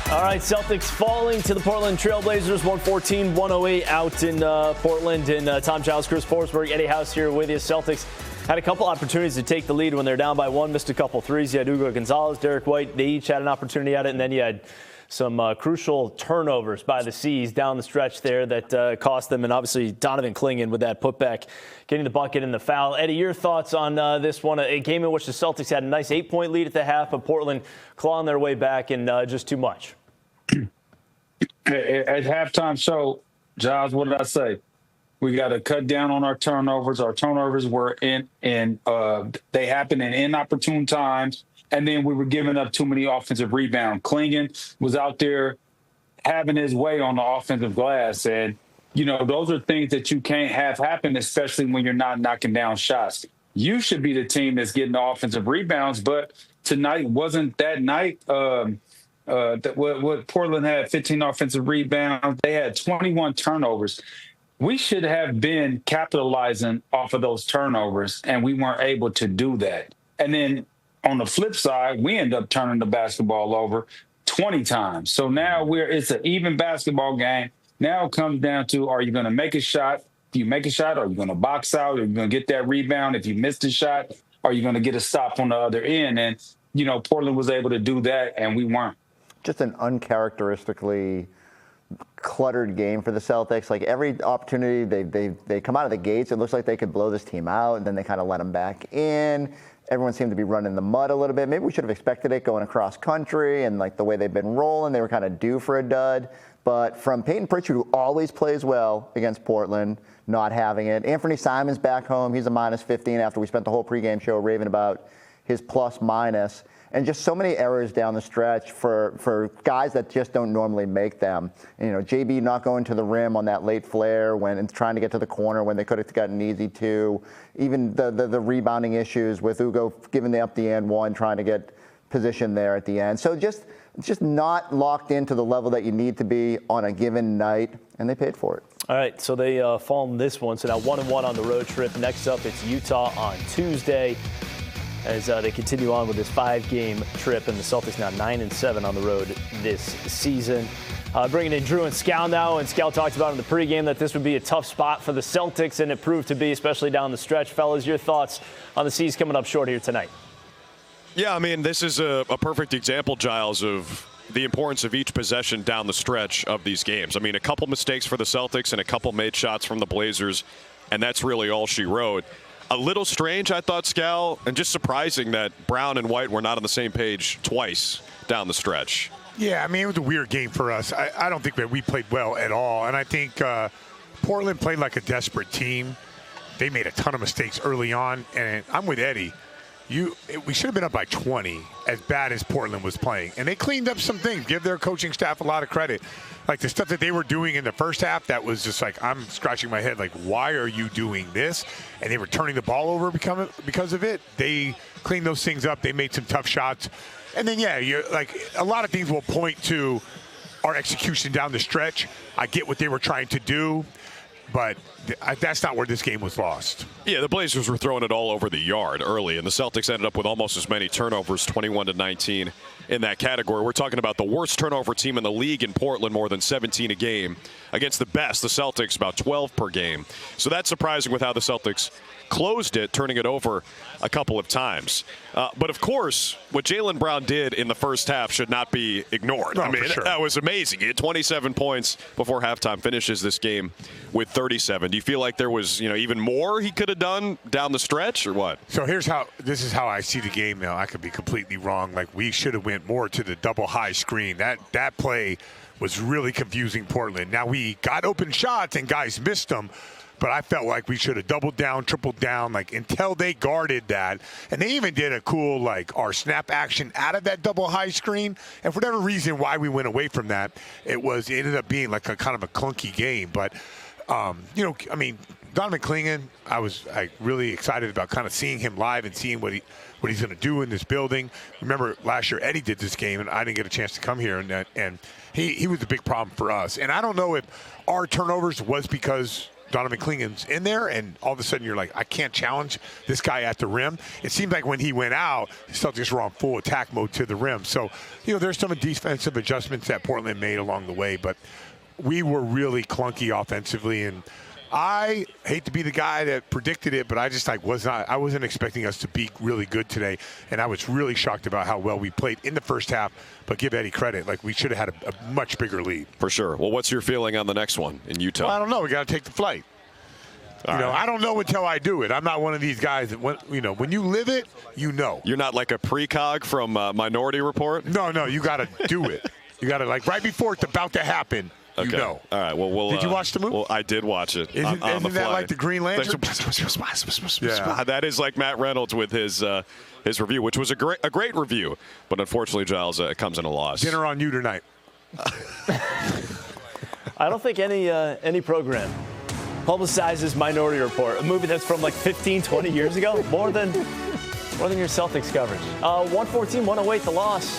All right, Celtics falling to the Portland Trailblazers, 114-108 out in Portland. And Tom Giles, Chris Forsberg, Eddie House here with you. Celtics had a couple opportunities to take the lead when they're down by one, missed a couple threes. You had Hugo Gonzalez, Derek White. They each had an opportunity at it. And then you had some crucial turnovers by the C's down the stretch there that cost them. And obviously Donovan Clingan with that putback, getting the bucket and the foul. Eddie, your thoughts on this one? A game in which the Celtics had a nice 8-point lead at the half, but Portland clawing their way back and just too much. At halftime show, Giles, what did I say? We got to cut down on our turnovers. Our turnovers were they happened in inopportune times, and then we were giving up too many offensive rebounds. Clingan was out there having his way on the offensive glass, and those are things that you can't have happen, especially when you're not knocking down shots. You should be the team that's getting the offensive rebounds, but tonight wasn't that night. What Portland had 15 offensive rebounds. They had 21 turnovers. We should have been capitalizing off of those turnovers, and we weren't able to do that. And then on the flip side, we end up turning the basketball over 20 times. So now it's an even basketball game. Now it comes down to, are you going to make a shot? If you make a shot, are you going to box out? Are you going to get that rebound? If you missed a shot, are you going to get a stop on the other end? And, Portland was able to do that, and we weren't. Just an uncharacteristically cluttered game for the Celtics. Like every opportunity they come out of the gates, it looks like they could blow this team out, and then they kind of let them back in. Everyone seemed to be running the mud a little bit. Maybe we should have expected it going across country, and like the way they've been rolling, they were kind of due for a dud. But from Peyton Pritchard, who always plays well against Portland, not having it. Anthony Simon's back home. He's a -15 after we spent the whole pregame show raving about his plus-minus. And just so many errors down the stretch for guys that just don't normally make them. JB not going to the rim on that late flare when trying to get to the corner when they could have gotten easy two. Even the rebounding issues with Ugo giving up the and one, trying to get position there at the end. So just not locked into the level that you need to be on a given night, and they paid for it. All right, so they fall in this one. So now 1-1 on the road trip. Next up, it's Utah on Tuesday, as they continue on with this 5-game trip, and the Celtics now 9-7 on the road this season. Bringing in Drew and Scal now, and Scal talked about in the pregame that this would be a tough spot for the Celtics, and it proved to be, especially down the stretch. Fellas, your thoughts on the C's coming up short here tonight? Yeah, I mean, this is a perfect example, Giles, of the importance of each possession down the stretch of these games. I mean, a couple mistakes for the Celtics and a couple made shots from the Blazers, and that's really all she wrote. A little strange, I thought, Scal, and just surprising that Brown and White were not on the same page twice down the stretch. Yeah, I mean, it was a weird game for us. I don't think that we played well at all, and I think Portland played like a desperate team. They made a ton of mistakes early on, and I'm with Eddie. We should have been up by 20, as bad as Portland was playing. And they cleaned up some things. Give their coaching staff a lot of credit. Like the stuff that they were doing in the first half, that was just like, I'm scratching my head, like, why are you doing this? And they were turning the ball over because of it. They cleaned those things up. They made some tough shots. And then, yeah, you're like, a lot of things will point to our execution down the stretch. I get what they were trying to do, but that's not where this game was lost. Yeah, the Blazers were throwing it all over the yard early, and the Celtics ended up with almost as many turnovers, 21-19 in that category. We're talking about the worst turnover team in the league in Portland, more than 17 a game. Against the best, the Celtics, about 12 per game. So that's surprising with how the Celtics closed it, turning it over a couple of times. But, of course, what Jaylen Brown did in the first half should not be ignored. No, I mean, sure. That was amazing. He had 27 points before halftime, finishes this game with 37. Do you feel like there was, even more he could have done down the stretch, or what? So this is how I see the game now. I could be completely wrong. Like, we should have went more to the double high screen. That play was really confusing Portland. Now, we got open shots and guys missed them, but I felt like we should have doubled down, tripled down, like, until they guarded that. And they even did a cool, like, our snap action out of that double high screen. And for whatever reason why we went away from that, it ended up being like a kind of a clunky game. But, I mean, Donovan Clingan, I was really excited about kind of seeing him live and seeing what he's going to do in this building. Remember last year Eddie did this game, and I didn't get a chance to come here, and he was a big problem for us. And I don't know if our turnovers was because Donovan Clingan's in there, and all of a sudden you're like, I can't challenge this guy at the rim. It seemed like when he went out, the Celtics were on full attack mode to the rim. So, there's some defensive adjustments that Portland made along the way, but we were really clunky offensively, and I hate to be the guy that predicted it, but I wasn't expecting us to be really good today, and I was really shocked about how well we played in the first half. But give Eddie credit, like we should have had a much bigger lead. For sure. Well, what's your feeling on the next one in Utah? Well, I don't know. We got to take the flight. I don't know until I do it. I'm not one of these guys that when you live it, you know. You're not like a precog from Minority Report? No, you got to do it. You got to right before it's about to happen. Okay. You know. All right. Well, did you watch the movie? Well, I did watch it. Isn't that like the Green Lantern? Yeah. That is like Matt Reynolds with his review, which was a great review, but unfortunately, Giles, it comes in a loss. Dinner on you tonight. I don't think any program publicizes Minority Report, a movie that's from like 15, 20 years ago, more than your Celtics coverage. 114-108, the loss.